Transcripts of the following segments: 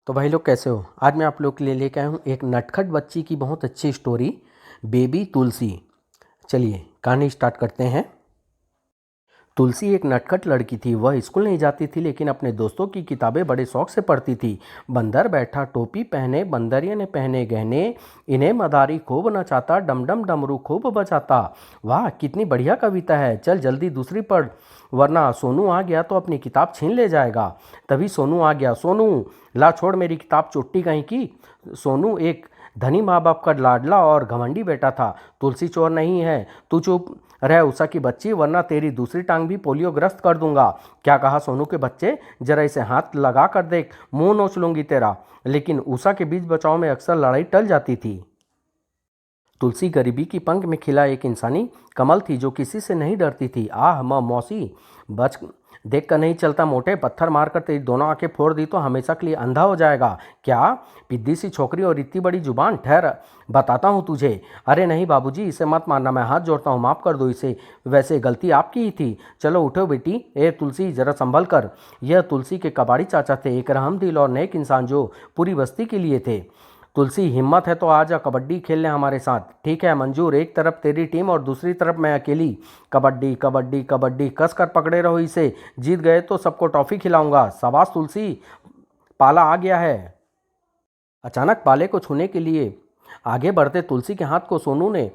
तो भाई लोग कैसे हो। आज मैं आप लोग के लिए लेके आया हूँ एक नटखट बच्ची की बहुत अच्छी स्टोरी, बेबी तुलसी। चलिए कहानी स्टार्ट करते हैं। तुलसी एक नटखट लड़की थी। वह स्कूल नहीं जाती थी लेकिन अपने दोस्तों की किताबें बड़े शौक से पढ़ती थी। बंदर बैठा टोपी पहने, बंदरिया ने पहने गहने, इन्हें मदारी खूब नचाता, डमडम डमरू खूब बजाता। वाह कितनी बढ़िया कविता है, चल जल्दी दूसरी पढ़ वरना सोनू आ गया तो अपनी किताब छीन ले जाएगा। तभी सोनू आ गया। सोनू ला छोड़ मेरी किताब, चुट्टी कहीं की। सोनू एक धनी माँ बाप का लाडला और घमंडी बेटा था। तुलसी चोर नहीं है, तू चुप रह उषा की बच्ची, वरना तेरी दूसरी टांग भी पोलियो ग्रस्त कर दूंगा। क्या कहा सोनू के बच्चे, जरा इसे हाथ लगा कर देख, मुंह नोच लूंगी तेरा। लेकिन उषा के बीच बचाव में अक्सर लड़ाई टल जाती थी। तुलसी गरीबी की पंख में खिला एक इंसानी कमल थी जो किसी से नहीं डरती थी। आह मौसी, बच देख कर नहीं चलता मोटे, पत्थर मारकर तेरी दोनों आंखें फोड़ दी तो हमेशा के लिए अंधा हो जाएगा। क्या पिद्दी सी छोकरी और इतनी बड़ी जुबान, ठहर बताता हूँ तुझे। अरे नहीं बाबूजी, इसे मत मारना, मैं हाथ जोड़ता हूँ, माफ़ कर दो इसे, वैसे गलती आपकी ही थी। चलो उठो बेटी। ए तुलसी जरा संभल कर। यह तुलसी के कबाड़ी चाचा थे, एक रहमदिल और नेक इंसान जो पूरी बस्ती के लिए थे। तुलसी हिम्मत है तो आ जा, कबड्डी खेल लें हमारे साथ। ठीक है मंजूर, एक तरफ तेरी टीम और दूसरी तरफ मैं अकेली। कबड्डी कबड्डी कबड्डी, कस कर पकड़े रहो इसे, जीत गए तो सबको टॉफी खिलाऊंगा। शाबाश तुलसी, पाला आ गया है। अचानक पाले को छूने के लिए आगे बढ़ते तुलसी के हाथ को सोनू ने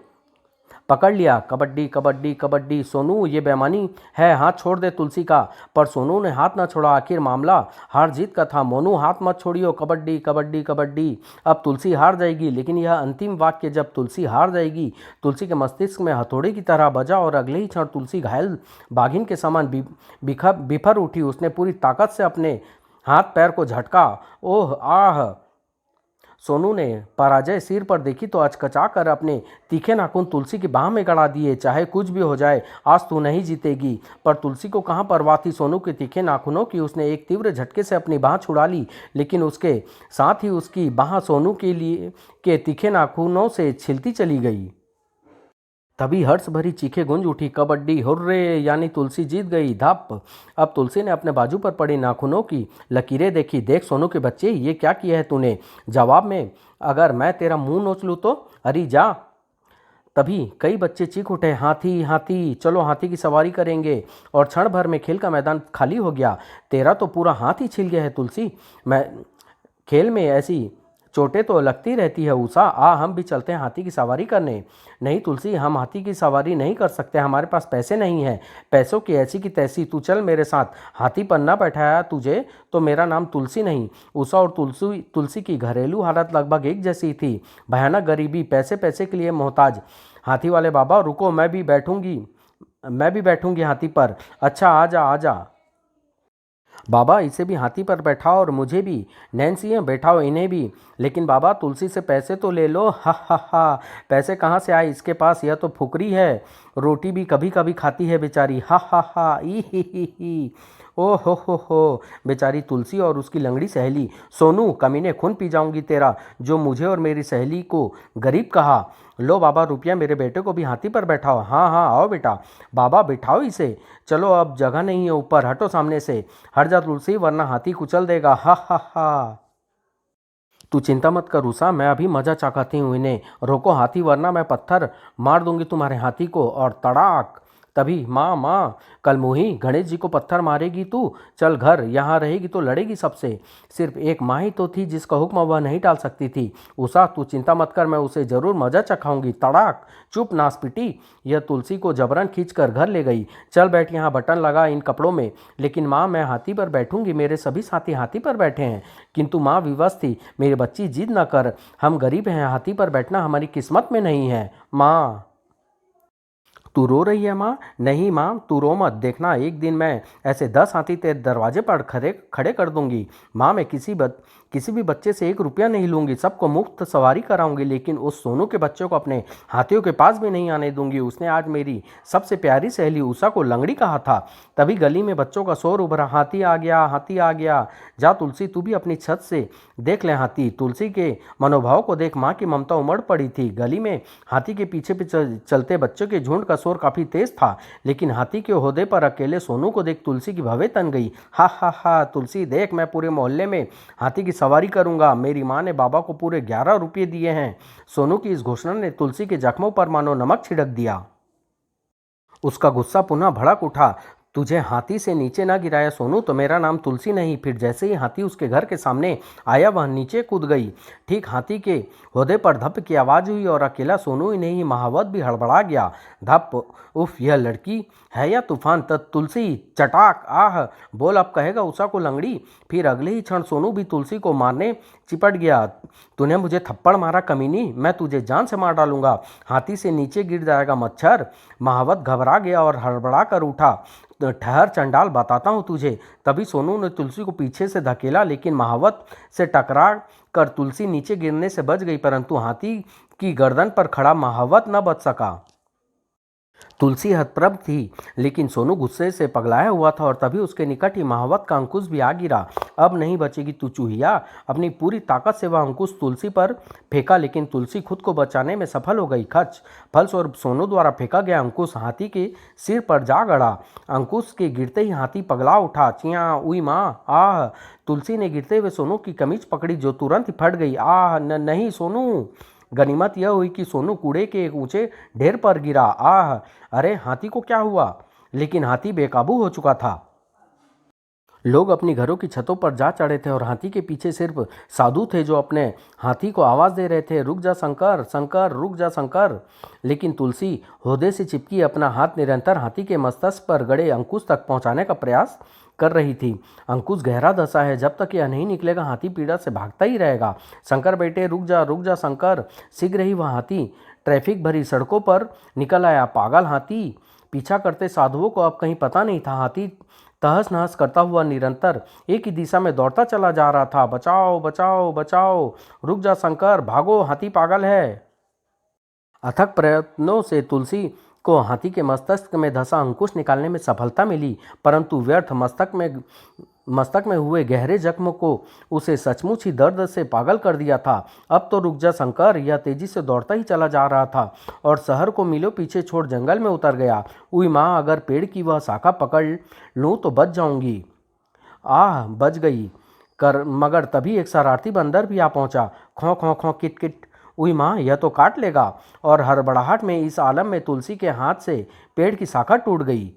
पकड़ लिया। कबड्डी कबड्डी कबड्डी, सोनू ये बेईमानी है, हाथ छोड़ दे तुलसी का। पर सोनू ने हाथ ना छोड़ा। आखिर मामला हार जीत का था। मोनू हाथ मत छोड़ियो, कबड्डी कबड्डी कबड्डी। अब तुलसी हार जाएगी, लेकिन यह अंतिम वाक्य जब तुलसी हार जाएगी तुलसी के मस्तिष्क में हथौड़े की तरह बजा और अगले ही क्षण तुलसी घायल बाघिन के समान बिफर उठी। उसने पूरी ताकत से अपने हाथ पैर को झटका। ओह आह। सोनू ने पराजय सिर पर देखी तो अचकचा कर अपने तीखे नाखून तुलसी की बाह में गड़ा दिए। चाहे कुछ भी हो जाए, आज तू नहीं जीतेगी। पर तुलसी को कहाँ परवाह थी सोनू के तीखे नाखूनों की। उसने एक तीव्र झटके से अपनी बाह छुड़ा ली, लेकिन उसके साथ ही उसकी बाह सोनू के लिए के तीखे नाखूनों से छिलती चली गई। तभी हर्ष भरी चीखें गूंज उठी। कबड्डी हुर्रे, यानी तुलसी जीत गई। धप। अब तुलसी ने अपने बाजू पर पड़ी नाखूनों की लकीरें देखी। देख सोनू के बच्चे, ये क्या किया है तूने। जवाब में अगर मैं तेरा मुंह नोच लूँ तो। अरे जा। तभी कई बच्चे चीख उठे, हाथी हाथी, चलो हाथी की सवारी करेंगे। और क्षण भर में खेल का मैदान खाली हो गया। तेरा तो पूरा हाथ ही छिल गया है तुलसी। मैं खेल में ऐसी चोटें तो लगती रहती है उषा। आ हम भी चलते हैं हाथी की सवारी करने। नहीं तुलसी, हम हाथी की सवारी नहीं कर सकते, हमारे पास पैसे नहीं हैं। पैसों की ऐसी की तैसी, तू चल मेरे साथ। हाथी पर न बैठाया तुझे तो मेरा नाम तुलसी नहीं। उषा और तुलसी तुलसी की घरेलू हालत लगभग एक जैसी थी। भयानक गरीबी, पैसे पैसे के लिए मोहताज। हाथी वाले बाबा रुको, मैं भी बैठूंगी हाथी पर। अच्छा आजा आजा बाबा, इसे भी हाथी पर बैठाओ और मुझे भी। नैन्सी बैठाओ इन्हें भी। लेकिन बाबा तुलसी से पैसे तो ले लो। हा हा हा। पैसे कहाँ से आए इसके पास, यह तो फुकरी है। रोटी भी कभी कभी खाती है बेचारी। हा हा हा। ई ही। ओ हो बेचारी तुलसी और उसकी लंगड़ी सहेली। सोनू कमीने, खून पी जाऊंगी तेरा, जो मुझे और मेरी सहेली को गरीब कहा। लो बाबा रुपया, मेरे बेटे को भी हाथी पर बैठाओ। हाँ हाँ आओ बेटा। बाबा बिठाओ इसे। चलो अब जगह नहीं है ऊपर, हटो सामने से। हट जा तुलसी, वरना हाथी कुचल देगा। हा हा हा। तू चिंता मत कर उषा, मैं अभी मजा चाहती हूँ इन्हें। रोको हाथी, वरना मैं पत्थर मार दूंगी तुम्हारे हाथी को। और तड़ाक। तभी माँ माँ, कल मुही गणेश जी को पत्थर मारेगी तू। चल घर, यहाँ रहेगी तो लड़ेगी सबसे। सिर्फ एक माँ ही तो थी जिसका हुक्म वह नहीं टाल सकती थी। उषा तू चिंता मत कर, मैं उसे जरूर मजा चखाऊंगी। तड़ाक। चुप नासपिटी। यह तुलसी को जबरन खींच कर घर ले गई। चल बैठ यहाँ, बटन लगा इन कपड़ों में। लेकिन माँ मैं हाथी पर बैठूंगी, मेरे सभी साथी हाथी पर बैठे हैं। किंतु माँ विवश थी। मेरी बच्ची जिद न कर, हम गरीब हैं, हाथी पर बैठना हमारी किस्मत में नहीं है। माँ तू रो रही है माँ। नहीं माँ तू रो मत, देखना एक दिन मैं ऐसे 10 हाथी तेरे दरवाजे पर खड़े खड़े कर दूंगी। माँ मैं किसी भी बच्चे से 1 रुपया नहीं लूंगी, सबको मुफ्त सवारी कराऊंगी। लेकिन उस सोनू के बच्चे को अपने हाथियों के पास भी नहीं आने दूंगी। उसने आज मेरी सबसे प्यारी सहेली उषा को लंगड़ी कहा था। तभी गली में बच्चों का शोर उभरा, हाथी आ गया, हाथी आ गया। जा तुलसी तू भी अपनी छत से देख ले हाथी। तुलसी के मनोभाव को देख माँ की ममता उमड़ पड़ी थी। गली में हाथी के पीछे चलते बच्चों के झुंड का शोर काफ़ी तेज था, लेकिन हाथी के ओहदे पर अकेले सोनू को देख तुलसी की भवें तन गई। हा हा हा, तुलसी देख, मैं पूरे मोहल्ले में हाथी की सवारी करूंगा। मेरी माँ ने बाबा को पूरे 11 रुपये दिए हैं। सोनू की इस घोषणा ने तुलसी के जख्मों पर मानो नमक छिड़क दिया। उसका गुस्सा पुनः भड़क उठा। तुझे हाथी से नीचे ना गिराया सोनू तो मेरा नाम तुलसी नहीं। फिर जैसे ही हाथी उसके घर के सामने आया वह नीचे कूद गई। ठीक हाथी के होदे पर धप की आवाज़ हुई और अकेला सोनू ही नहीं, महावत भी हड़बड़ा गया। धप, उफ, यह लड़की है या तूफान। तुलसी, चटाक, आह, बोल अब कहेगा उषा को लंगड़ी। फिर अगले ही क्षण सोनू भी तुलसी को मारने चिपट गया। तूने मुझे थप्पड़ मारा कमीनी, मैं तुझे जान से मार डालूंगा। हाथी से नीचे गिर जाएगा मच्छर। महावत घबरा गया और हड़बड़ा कर उठा। ठहर चंडाल, बताता हूँ तुझे। तभी सोनू ने तुलसी को पीछे से धकेला, लेकिन महावत से टकरा कर तुलसी नीचे गिरने से बच गई, परंतु हाथी की गर्दन पर खड़ा महावत न बच सका। तुलसी हतप्रभ थी, लेकिन सोनू गुस्से से पगलाया हुआ था और तभी उसके निकट ही महावत का अंकुश भी आ गिरा। अब नहीं बचेगी तू चूहिया। अपनी पूरी ताकत से वह अंकुश तुलसी पर फेंका, लेकिन तुलसी खुद को बचाने में सफल हो गई। खच, फलस्वरूप सोनू द्वारा फेंका गया अंकुश हाथी के सिर पर जा गड़ा। अंकुश के गिरते ही हाथी पगला उठा। चिया, उई माँ, आह। तुलसी ने गिरते हुए सोनू की कमीज पकड़ी, जो तुरंत ही फट गई। आह, नहीं सोनू। गनीमत यह हुई कि सोनू कूड़े के एक ऊंचे ढेर पर गिरा। आह, अरे हाथी को क्या हुआ? लेकिन हाथी बेकाबू हो चुका था। लोग अपनी घरों की छतों पर जा चढ़े थे और हाथी के पीछे सिर्फ साधु थे जो अपने हाथी को आवाज़ दे रहे थे, रुक जा शंकर, शंकर, रुक जा शंकर। लेकिन तुलसी होदे से चिपकी अपना हाथ निरंतर हाथी के मस्तिष्क पर गड़े अंकुश तक पहुंचाने का प्रयास कर रही थी। अंकुश गहरा धंसा है, जब तक यह नहीं निकलेगा हाथी पीड़ा से भागता ही रहेगा। शंकर बेटे, रुक जा शंकर। शीघ्र ही वह हाथी ट्रैफिक भरी सड़कों पर निकल आया। पागल हाथी। पीछा करते साधुओं को अब कहीं पता नहीं था। हाथी तहस नहस करता हुआ निरंतर एक ही दिशा में दौड़ता चला जा रहा था। बचाओ बचाओ बचाओ, रुक जा शंकर, भागो, हाथी पागल है। अथक प्रयत्नों से तुलसी को हाथी के मस्तिष्क में धंसा अंकुश निकालने में सफलता मिली, परंतु व्यर्थ। मस्तक में हुए गहरे जख्म को उसे सचमुच ही दर्द से पागल कर दिया था। अब तो रुक जा शंकर। यह तेजी से दौड़ता ही चला जा रहा था और शहर को मीलों पीछे छोड़ जंगल में उतर गया। उई माँ, अगर पेड़ की वह शाखा पकड़ लूँ तो बच जाऊंगी। आह, बच गई कर, मगर तभी एक शरारती बंदर भी आ पहुंचा। खौं खौं खौं, किट किट। उई माँ, यह तो काट लेगा। और हड़बड़ाहट में इस आलम में तुलसी के हाथ से पेड़ की शाखा टूट गई।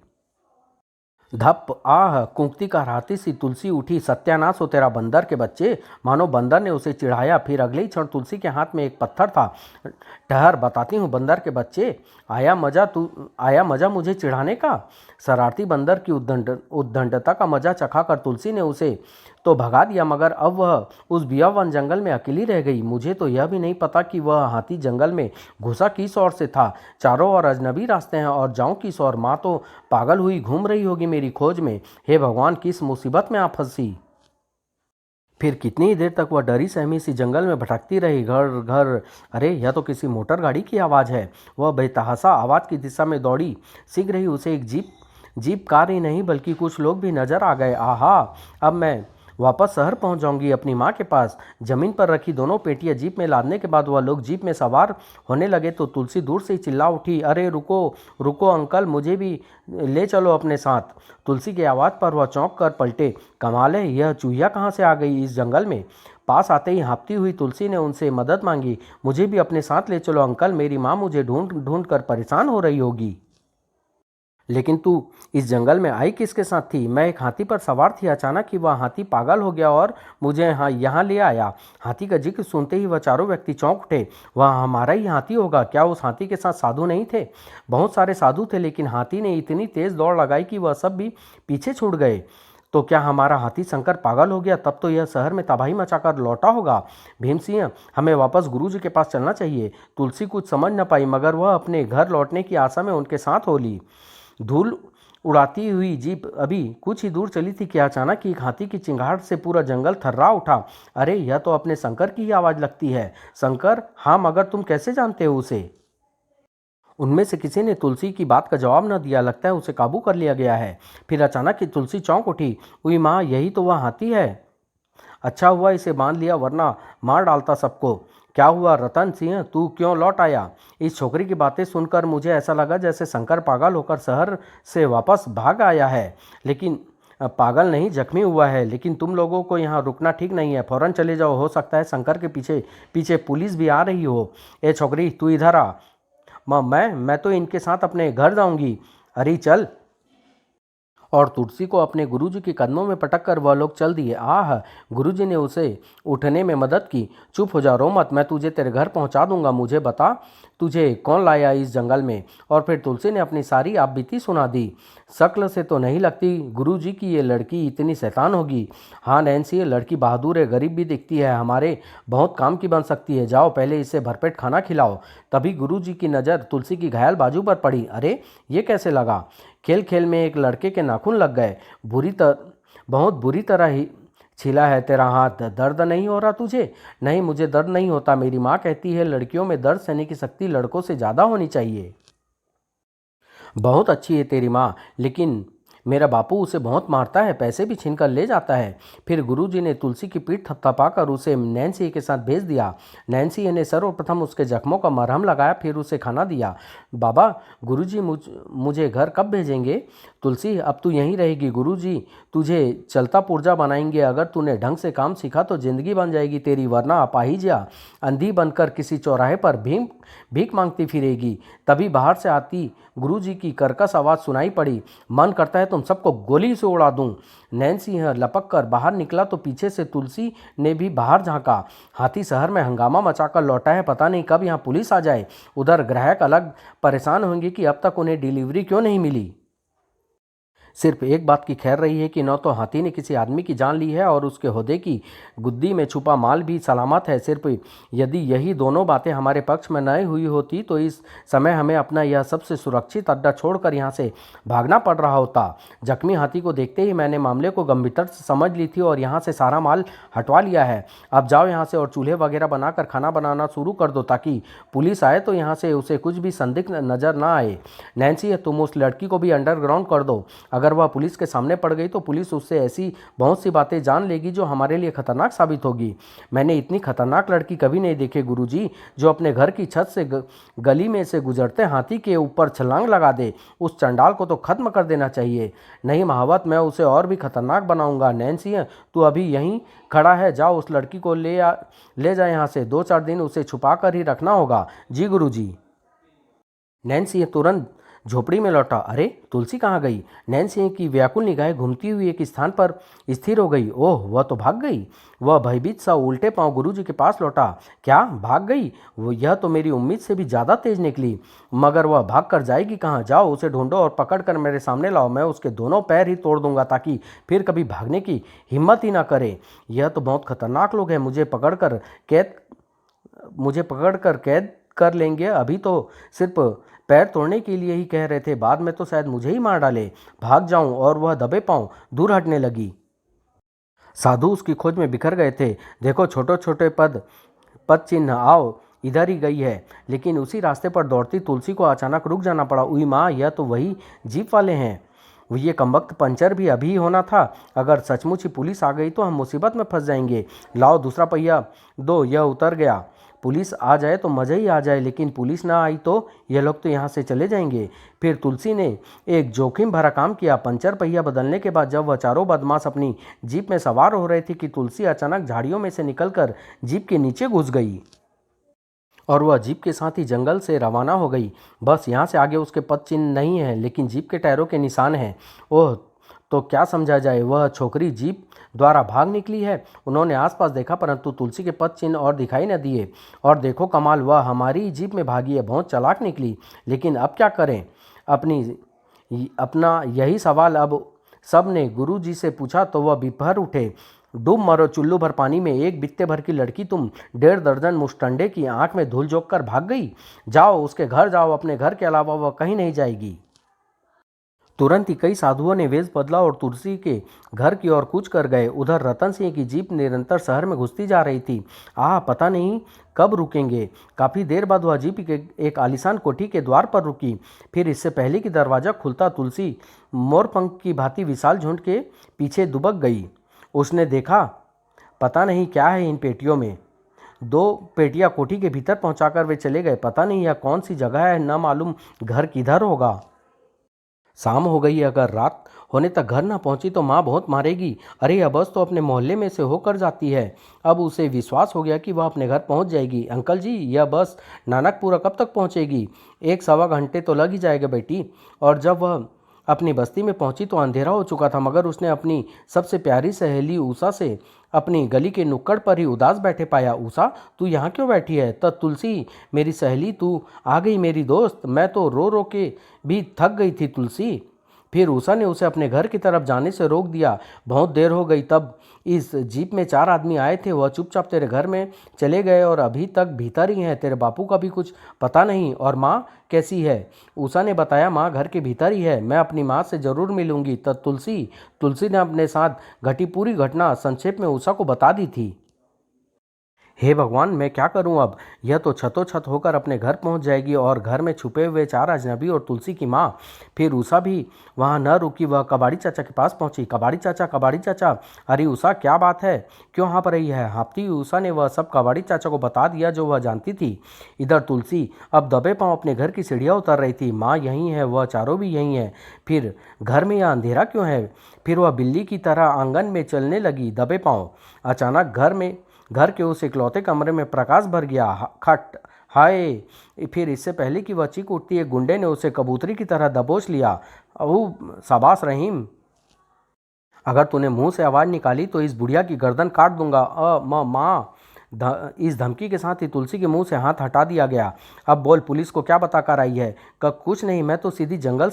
धप, आह, कूकती कहराती सी तुलसी उठी। सत्यानाश हो तेरा बंदर के बच्चे। मानो बंदर ने उसे चिढ़ाया। फिर अगले ही क्षण तुलसी के हाथ में एक पत्थर था। ठहर, बताती हूँ बंदर के बच्चे। आया मजा मुझे चिढ़ाने का। शरारती बंदर की उद्दंडता का मजा चखाकर तुलसी ने उसे तो भगा दिया, मगर अब वह उस बियावन जंगल में अकेली रह गई। मुझे तो यह भी नहीं पता कि वह हाथी जंगल में घुसा किस ओर से था। चारों ओर अजनबी रास्ते हैं और जाऊं किस ओर। माँ तो पागल हुई घूम रही होगी मेरी खोज में। हे भगवान, किस मुसीबत में आप फंसी। फिर कितनी ही देर तक वह डरी सहमी सी जंगल में भटकती रही। घर घर, अरे यह तो किसी मोटर गाड़ी की आवाज़ है। वह बेतहासा आवाज़ की दिशा में दौड़ी। शीघ्र ही उसे एक जीप कार ही नहीं बल्कि कुछ लोग भी नजर आ गए। आहा, अब मैं वापस शहर पहुंच जाऊंगी अपनी माँ के पास। जमीन पर रखी दोनों पेटियां जीप में लादने के बाद वह लोग जीप में सवार होने लगे तो तुलसी दूर से ही चिल्ला उठी, अरे रुको रुको अंकल, मुझे भी ले चलो अपने साथ। तुलसी की आवाज़ पर वह चौंक कर पलटे। कमाल है, यह चूहिया कहाँ से आ गई इस जंगल में। पास आते ही हाँफती हुई तुलसी ने उनसे मदद मांगी। मुझे भी अपने साथ ले चलो अंकल, मेरी माँ मुझे ढूंढ ढूंढ कर परेशान हो रही होगी। लेकिन तू इस जंगल में आई किसके साथ थी? मैं एक हाथी पर सवार थी। अचानक ही वह हाथी पागल हो गया और मुझे यहाँ ले आया। हाथी का जिक्र सुनते ही वह चारों व्यक्ति चौंक उठे। वह हमारा ही हाथी होगा। क्या उस हाथी के साथ साधु नहीं थे? बहुत सारे साधु थे, लेकिन हाथी ने इतनी तेज दौड़ लगाई कि वह सब भी पीछे छूट गए। तो क्या हमारा हाथी शंकर पागल हो गया? तब तो यह शहर में तबाही मचाकर लौटा होगा। भीम सिंह, हमें वापस गुरुजी के पास चलना चाहिए। तुलसी कुछ समझ न पाई, मगर वह अपने घर लौटने की आशा में उनके साथ हो ली। धूल उड़ाती हुई जीप अभी कुछ ही दूर चली थी कि अचानक एक हाथी की चिंगाहट से पूरा जंगल थर्रा उठा। अरे यह तो अपने शंकर की ही आवाज़ लगती है। शंकर? हाँ, मगर तुम कैसे जानते हो उसे? उनमें से किसी ने तुलसी की बात का जवाब न दिया। लगता है उसे काबू कर लिया गया है। फिर अचानक ही तुलसी चौंक उठी। हुई माँ, यही तो वह हाथी है। अच्छा हुआ इसे बांध लिया, वरना मार डालता सबको। क्या हुआ रतन सिंह, तू क्यों लौट आया? इस छोकरी की बातें सुनकर मुझे ऐसा लगा जैसे शंकर पागल होकर शहर से वापस भाग आया है। लेकिन पागल नहीं, जख्मी हुआ है। लेकिन तुम लोगों को यहाँ रुकना ठीक नहीं है, फौरन चले जाओ। हो सकता है शंकर के पीछे पीछे पुलिस भी आ रही हो। ए छोकरी, तू इधर आ। मैं तो इनके साथ अपने घर जाऊंगी। अरे चल। और तुलसी को अपने गुरुजी के कदमों में पटक कर वह लोग चल दिए। आह! गुरुजी ने उसे उठने में मदद की। चुप हो जा, रो मत, मैं तुझे तेरे घर पहुंचा दूंगा। मुझे बता, तुझे कौन लाया इस जंगल में? और फिर तुलसी ने अपनी सारी आपबीती सुना दी। शक्ल से तो नहीं लगती गुरुजी की ये लड़की इतनी शैतान होगी। हाँ नैन्सी, ये लड़की बहादुर है, गरीब भी दिखती है, हमारे बहुत काम की बन सकती है। जाओ पहले इसे भरपेट खाना खिलाओ। तभी गुरुजी की नज़र तुलसी की घायल बाजू पर पड़ी। अरे ये कैसे लगा? खेल खेल में एक लड़के के नाखून लग गए। बहुत बुरी तरह ही छिला है तेरा हाथ। दर्द नहीं हो रहा तुझे? नहीं, मुझे दर्द नहीं होता। मेरी माँ कहती है लड़कियों में दर्द सहने की शक्ति लड़कों से ज़्यादा होनी चाहिए। बहुत अच्छी है तेरी माँ, लेकिन मेरा बापू उसे बहुत मारता है, पैसे भी छीन कर ले जाता है। फिर गुरुजी ने तुलसी की पीठ थपथपाकर उसे नैन्सी के साथ भेज दिया। नैन्सी ने सर्वप्रथम उसके जख्मों का मरहम लगाया, फिर उसे खाना दिया। बाबा, गुरुजी मुझे घर कब भेजेंगे? तुलसी, अब तू यहीं रहेगी। गुरुजी तुझे चलता पुर्जा बनाएंगे। अगर तूने ढंग से काम सीखा तो जिंदगी बन जाएगी तेरी, वरना अपाहिजा अंधी बनकर किसी चौराहे पर भीख मांगती फिरेगी। तभी बाहर से आती गुरुजी की कर्कश आवाज़ सुनाई पड़ी। मन करता है तुम सबको गोली से उड़ा दूं। नैन्सी लपक कर बाहर निकला तो पीछे से तुलसी ने भी बाहर झांका। हाथी शहर में हंगामा मचाकर लौटा है, पता नहीं कब यहाँ पुलिस आ जाए। उधर ग्राहक अलग परेशान होंगे कि अब तक उन्हें डिलीवरी क्यों नहीं मिली। सिर्फ एक बात की खैर रही है कि न तो हाथी ने किसी आदमी की जान ली है और उसके होदे की गुद्दी में छुपा माल भी सलामत है। सिर्फ यदि यही दोनों बातें हमारे पक्ष में न हुई होती तो इस समय हमें अपना यह सबसे सुरक्षित अड्डा छोड़कर यहाँ से भागना पड़ रहा होता। जख्मी हाथी को देखते ही मैंने मामले को गंभीरता से समझ ली थी और यहाँ से सारा माल हटवा लिया है। अब जाओ यहाँ से और चूल्हे वगैरह बनाकर खाना बनाना शुरू कर दो, ताकि पुलिस आए तो यहाँ से उसे कुछ भी संदिग्ध नजर ना आए। नैन्सी, तुम उस लड़की को भी अंडरग्राउंड कर दो। अगर वह पुलिस के सामने पड़ गई तो पुलिस उससे ऐसी बहुत सी बातें जान लेगी जो हमारे लिए खतरनाक साबित होगी। मैंने इतनी खतरनाक लड़की कभी नहीं देखी गुरुजी, जो अपने घर की छत से गली में से गुजरते हाथी के ऊपर छलांग लगा दे। उस चंडाल को तो खत्म कर देना चाहिए। नहीं महावत, मैं उसे और भी खतरनाक बनाऊंगा। नैन्सी, तू अभी यहीं खड़ा है, जाओ उस लड़की को ले जा यहाँ से। 2-4 दिन उसे छुपा कर ही रखना होगा। जी गुरुजी। नैन्सी तुरंत झोपड़ी में लौटा। अरे तुलसी कहाँ गई? नैन्सी की व्याकुल निगाहें घूमती हुई एक स्थान पर स्थिर हो गई। ओह, वह तो भाग गई। वह भयभीत सा उल्टे पांव गुरुजी के पास लौटा। क्या भाग गई? वो यह तो मेरी उम्मीद से भी ज़्यादा तेज निकली। मगर वह भाग कर जाएगी कहाँ? जाओ उसे ढूंढो और पकड़ कर मेरे सामने लाओ। मैं उसके दोनों पैर ही तोड़ दूंगा ताकि फिर कभी भागने की हिम्मत ही ना करे। यह तो बहुत खतरनाक लोग हैं। मुझे पकड़ कर कैद कर लेंगे। अभी तो सिर्फ पैर तोड़ने के लिए ही कह रहे थे, बाद में तो शायद मुझे ही मार डाले। भाग जाऊं। और वह दबे पांव दूर हटने लगी। साधु उसकी खोज में बिखर गए थे। देखो छोटे छोटे पद चिन्ह, आओ इधर ही गई है। लेकिन उसी रास्ते पर दौड़ती तुलसी को अचानक रुक जाना पड़ा। उई माँ, यह तो वही जीप वाले हैं। ये कमबख्त पंचर भी अभी होना था। अगर सचमुच ही पुलिस आ गई तो हम मुसीबत में फंस जाएंगे। लाओ दूसरा पहिया दो, यह उतर गया। पुलिस आ जाए तो मज़ा ही आ जाए, लेकिन पुलिस ना आई तो यह लोग तो यहाँ से चले जाएंगे। फिर तुलसी ने एक जोखिम भरा काम किया। पंचर पहिया बदलने के बाद जब वह चारों बदमाश अपनी जीप में सवार हो रहे थे कि तुलसी अचानक झाड़ियों में से निकलकर जीप के नीचे घुस गई और वह जीप के साथ ही जंगल से रवाना हो गई। बस यहाँ से आगे उसके पद चिन्ह नहीं है, लेकिन जीप के टायरों के निशान हैं। ओह, तो क्या समझा जाए? वह छोकरी जीप द्वारा भाग निकली है। उन्होंने आसपास देखा, परंतु तुलसी के पद चिन्ह और दिखाई न दिए। और देखो कमाल, वह हमारी जीप में भागी है। बहुत चालाक निकली। लेकिन अब क्या करें? अपना यही सवाल अब सब ने गुरु जी से पूछा तो वह बिफर उठे। डूब मरो चुल्लू भर पानी में, एक बित्ते भर की लड़की तुम 1.5 दर्जन मुस्टंडे की आंख में धूल झोंक कर भाग गई। जाओ उसके घर जाओ, अपने घर के अलावा वह कहीं नहीं जाएगी। तुरंत ही कई साधुओं ने वेश बदला और तुलसी के घर की ओर कूच कर गए। उधर रतन सिंह की जीप निरंतर शहर में घुसती जा रही थी। पता नहीं कब रुकेंगे। काफ़ी देर बाद वह जीप के एक आलीशान कोठी के द्वार पर रुकी। फिर इससे पहले कि दरवाज़ा खुलता तुलसी मोरपंख की भांति विशाल झुंड के पीछे दुबक गई। उसने देखा पता नहीं क्या है इन पेटियों में। 2 पेटियां कोठी के भीतर पहुंचाकर वे चले गए। पता नहीं यह कौन सी जगह है, न मालूम घर किधर होगा। शाम हो गई, अगर रात होने तक घर न पहुंची तो माँ बहुत मारेगी। अरे यह बस तो अपने मोहल्ले में से होकर जाती है। अब उसे विश्वास हो गया कि वह अपने घर पहुंच जाएगी। अंकल जी, यह बस नानकपुरा कब तक पहुंचेगी? 1-1.25 घंटे तो लग ही जाएगा बेटी। और जब वह अपनी बस्ती में पहुंची तो अंधेरा हो चुका था, मगर उसने अपनी सबसे प्यारी सहेली उषा से अपनी गली के नुक्कड़ पर ही उदास बैठे पाया। उषा, तू यहाँ क्यों बैठी है? तब तुलसी, मेरी सहेली, तू आ गई मेरी दोस्त। मैं तो रो रो के भी थक गई थी तुलसी। फिर उषा ने उसे अपने घर की तरफ जाने से रोक दिया। बहुत देर हो गई, तब इस जीप में 4 आदमी आए थे। वह चुपचाप तेरे घर में चले गए और अभी तक भीतर ही हैं। तेरे बापू का भी कुछ पता नहीं। और माँ कैसी है? उषा ने बताया, माँ घर के भीतर ही है। मैं अपनी माँ से ज़रूर मिलूंगी। तब तुलसी ने अपने साथ घटी पूरी घटना संक्षेप में उषा को बता दी थी। हे भगवान, मैं क्या करूं अब? यह तो छतों छत होकर अपने घर पहुंच जाएगी और घर में छुपे हुए 4 अजनबी और तुलसी की माँ। फिर उषा भी वहां न रुकी, वह कबाड़ी चाचा के पास पहुंची। कबाड़ी चाचा, कबाड़ी चाचा। अरे उषा, क्या बात है? क्यों हाँप रही है? हाँपती उषा ने वह सब कबाड़ी चाचा को बता दिया जो वह जानती थी। इधर तुलसी अब दबे पांव अपने घर की सीढ़ियाँ उतर रही थी। माँ यहीं है, वह चारों भी यहीं है। फिर घर में यह अंधेरा क्यों है? फिर वह बिल्ली की तरह आंगन में चलने लगी दबे पांव। अचानक घर के उस इकलौते कमरे में प्रकाश भर गया। खट, हाय! फिर इससे पहले कि वह चीख उठती, एक गुंडे ने उसे कबूतरी की तरह दबोच लिया। अहू, शाबाश रहीम, अगर तूने मुंह से आवाज़ निकाली तो इस बुढ़िया की गर्दन काट दूंगा। माँ! इस धमकी के साथ ही तुलसी के मुंह से हाथ हटा दिया गया। अब बोल, पुलिस को क्या बता कर आई है? कुछ नहीं, मैं तो सीधी जंगल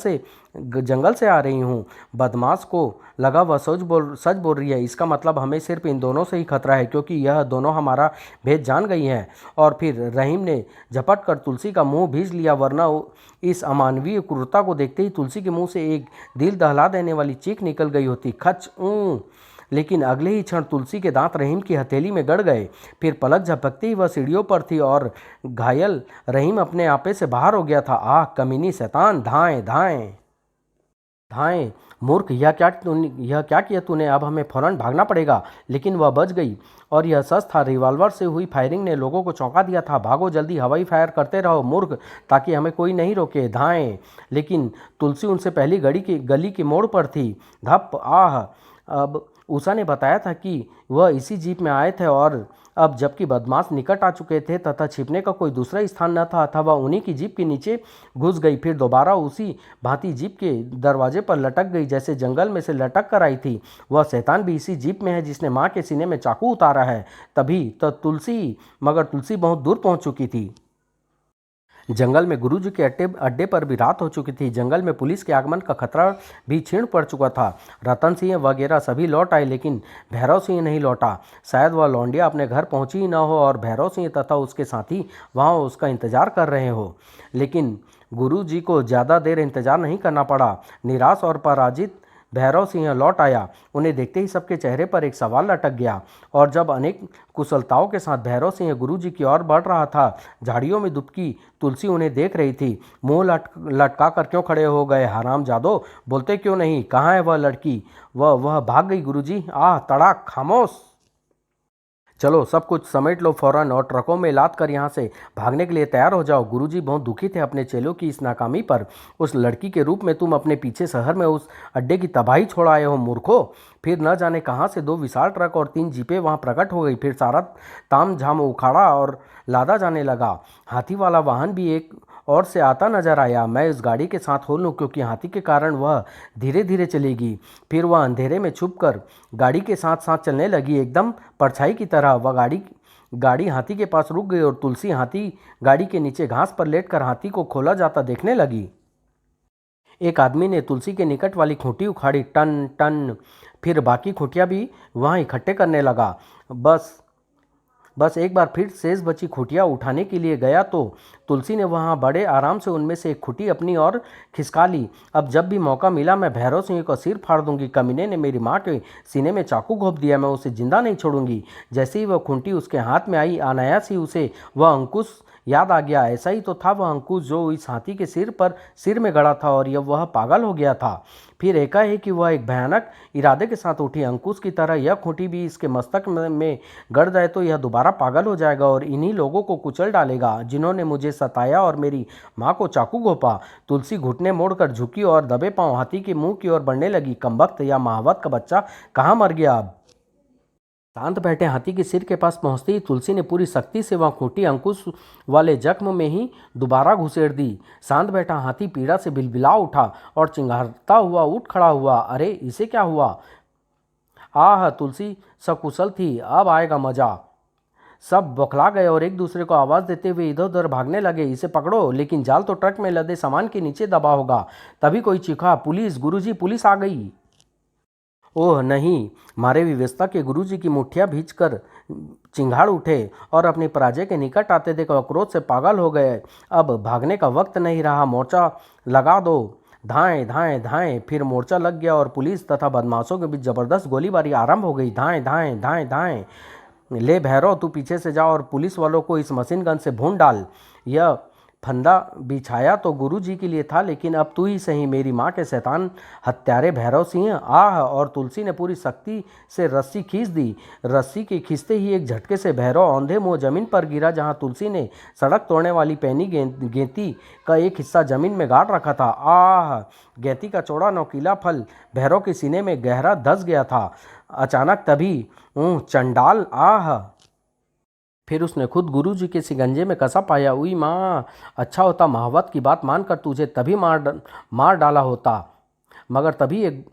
से आ रही हूँ। बदमाश को लगा वह सच बोल रही है। इसका मतलब हमें सिर्फ इन दोनों से ही खतरा है, क्योंकि यह दोनों हमारा भेद जान गई हैं। और फिर रहीम ने झपट कर तुलसी का मुंह भींच लिया, वरना इस अमानवीय क्रूरता को देखते ही तुलसी के मुंह से एक दिल दहला देने वाली चीख निकल गई होती। खच! लेकिन अगले ही क्षण तुलसी के दांत रहीम की हथेली में गड़ गए। फिर पलक झपकते ही वह सीढ़ियों पर थी और घायल रहीम अपने आपे से बाहर हो गया था। आह कमीनी शैतान, धाएं धाएं धाएं! मूर्ख, यह क्या किया तूने? अब हमें फौरन भागना पड़ेगा। लेकिन वह बच गई, और यह सच था। रिवॉल्वर से हुई फायरिंग ने लोगों को चौंका दिया था। भागो जल्दी, हवाई फायर करते रहो मूर्ख, ताकि हमें कोई नहीं रोके। धाएं! लेकिन तुलसी उनसे पहली गली के मोड़ पर थी। धप! आह! अब उषा ने बताया था कि वह इसी जीप में आए थे, और अब जबकि बदमाश निकट आ चुके थे तथा छिपने का कोई दूसरा स्थान न था, वह उन्हीं की जीप के नीचे घुस गई। फिर दोबारा उसी भांति जीप के दरवाजे पर लटक गई, जैसे जंगल में से लटक कर आई थी। वह शैतान भी इसी जीप में है जिसने माँ के सीने में चाकू उतारा है। तभी तो मगर तुलसी बहुत दूर पहुंच चुकी थी। जंगल में गुरुजी के अड्डे पर भी रात हो चुकी थी। जंगल में पुलिस के आगमन का खतरा भी क्षीण पड़ चुका था। रतन सिंह वगैरह सभी लौट आए, लेकिन भैरव सिंह नहीं लौटा। शायद वह लौंडिया अपने घर पहुंची ही न हो और भैरव सिंह तथा उसके साथी वहां उसका इंतजार कर रहे हो। लेकिन गुरुजी को ज़्यादा देर इंतजार नहीं करना पड़ा। निराश और पराजित भैरव सिंह लौट आया। उन्हें देखते ही सबके चेहरे पर एक सवाल लटक गया, और जब अनेक कुशलताओं के साथ भैरव सिंह गुरुजी की ओर बढ़ रहा था, झाड़ियों में दुबकी तुलसी उन्हें देख रही थी। मुंह लटका कर क्यों खड़े हो गए हरामजादो? बोलते क्यों नहीं? कहाँ है वह लड़की? वह भाग गई गुरुजी। आह तड़ाक! खामोश! चलो सब कुछ समेट लो फौरन और ट्रकों में लाद कर यहाँ से भागने के लिए तैयार हो जाओ। गुरुजी बहुत दुखी थे अपने चेलों की इस नाकामी पर। उस लड़की के रूप में तुम अपने पीछे शहर में उस अड्डे की तबाही छोड़ आए हो मूर्खों। फिर न जाने कहाँ से 2 विशाल ट्रक और 3 जीपें वहाँ प्रकट हो गई। फिर सारा ताम झाम उखाड़ा और लादा जाने लगा। हाथी वाला वाहन भी एक और से आता नजर आया। मैं इस गाड़ी के साथ हो लूँ, क्योंकि हाथी के कारण वह धीरे धीरे चलेगी। फिर वह अंधेरे में छुपकर गाड़ी के साथ साथ चलने लगी, एकदम परछाई की तरह। वह गाड़ी हाथी के पास रुक गई और तुलसी हाथी गाड़ी के नीचे घास पर लेटकर हाथी को खोला जाता देखने लगी। एक आदमी ने तुलसी के निकट वाली खूंटी उखाड़ी, टन टन। फिर बाकी खूंटियाँ भी वहाँ इकट्ठे करने लगा। बस एक बार फिर शेष बची खुटियाँ उठाने के लिए गया तो तुलसी ने वहाँ बड़े आराम से उनमें से एक खुटी अपनी ओर खिसका ली। अब जब भी मौका मिला मैं भैरव सिंह का सिर फाड़ दूंगी। कमीने ने मेरी माँ के सीने में चाकू घोंप दिया, मैं उसे जिंदा नहीं छोड़ूंगी। जैसे ही वह खुंटी उसके हाथ में आई, अनायास ही उसे वह अंकुश याद आ गया, ऐसा ही तो था वह अंकुश जो इस हाथी के सिर में गड़ा था और वह पागल हो गया था। फिर एकाएक कि वह एक भयानक इरादे के साथ उठी। अंकुश की तरह यह खूंटी भी इसके मस्तक में गड़ जाए तो यह दोबारा पागल हो जाएगा और इन्हीं लोगों को कुचल डालेगा जिन्होंने मुझे सताया और मेरी माँ को चाकू घोंपा। तुलसी घुटने मोड़कर झुकी और दबे पांव हाथी के मुंह की ओर बढ़ने लगी। कमबख्त या महावत का बच्चा कहाँ मर गया अब? शांत बैठे हाथी के सिर के पास पहुंचते ही तुलसी ने पूरी सख्ती से वह खूंटी अंकुश वाले जख्म में ही दोबारा घुसेड़ दी। शांत बैठा हाथी पीड़ा से बिलबिला उठा और चिंघाड़ता हुआ उठ खड़ा हुआ। अरे इसे क्या हुआ? आह, तुलसी सकुशल थी, अब आएगा मजा। सब बौखला गए और एक दूसरे को आवाज देते हुए इधर उधर भागने लगे। इसे पकड़ो, लेकिन जाल तो ट्रक में लदे सामान के नीचे दबा होगा। तभी कोई चीखा, पुलिस गुरुजी, पुलिस आ गई। ओह नहीं! मारे विवेस्ता के गुरुजी की मुठ्ठियां भींचकर चिंगाड़ उठे और अपनी पराजय के निकट आते देख क्रोध से पागल हो गए। अब भागने का वक्त नहीं रहा, मोर्चा लगा दो। धाएं धाएं धाएं। फिर मोर्चा लग गया और पुलिस तथा बदमाशों के बीच जबरदस्त गोलीबारी आरंभ हो गई। धाएं धाएं धाएं धाएं। ले भैरव, तू पीछे से जा और पुलिस वालों को इस मशीन गन से भून डाल। यह फंदा बिछाया तो गुरुजी के लिए था, लेकिन अब तू ही सही, मेरी माँ के शैतान हत्यारे भैरव सिंह। आह! और तुलसी ने पूरी सख्ती से रस्सी खींच दी। रस्सी के खींचते ही एक झटके से भैरव औंधे मुंह जमीन पर गिरा, जहाँ तुलसी ने सड़क तोड़ने वाली पैनी गेंती का एक हिस्सा जमीन में गाड़ रखा था। आह! गेंती का चौड़ा नोकीला फल भैरव के सीने में गहरा धंस गया था। अचानक तभी चंडाल! आह! फिर उसने खुद गुरुजी के शिकंजे में कसा पाया। उई माँ! अच्छा होता महावत की बात मानकर तुझे तभी मार डाला होता। मगर तभी एक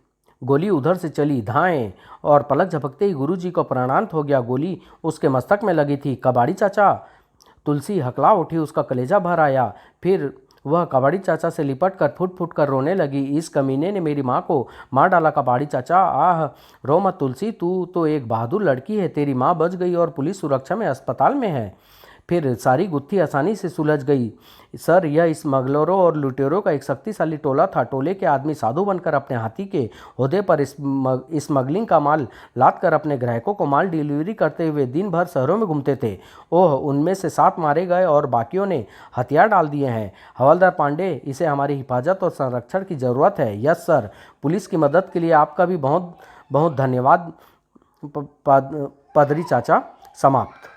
गोली उधर से चली। धाएं! और पलक झपकते ही गुरुजी को प्राणांत हो गया। गोली उसके मस्तक में लगी थी। कबाड़ी चाचा! तुलसी हकला उठी, उसका कलेजा भर आया। फिर वह कबाड़ी चाचा से लिपट कर फुट फुट कर रोने लगी। इस कमीने ने मेरी माँ को मार डाला। कबाड़ी चाचा! आह! रो मत तुलसी, तू तो एक बहादुर लड़की है। तेरी माँ बच गई और पुलिस सुरक्षा में अस्पताल में है। फिर सारी गुत्थी आसानी से सुलझ गई। सर, यह स्मगलरों और लुटेरों का एक शक्तिशाली टोला था। टोले के आदमी साधु बनकर अपने हाथी के ओहदे पर स्मगलिंग का माल लाद कर अपने ग्राहकों को माल डिलीवरी करते हुए दिन भर शहरों में घूमते थे। ओह, उनमें से 7 मारे गए और बाकियों ने हथियार डाल दिए हैं। हवलदार पांडे, इसे हमारी हिफाजत और संरक्षण की ज़रूरत है। Yes sir. पुलिस की मदद के लिए आपका भी बहुत बहुत धन्यवाद पादरी चाचा। समाप्त।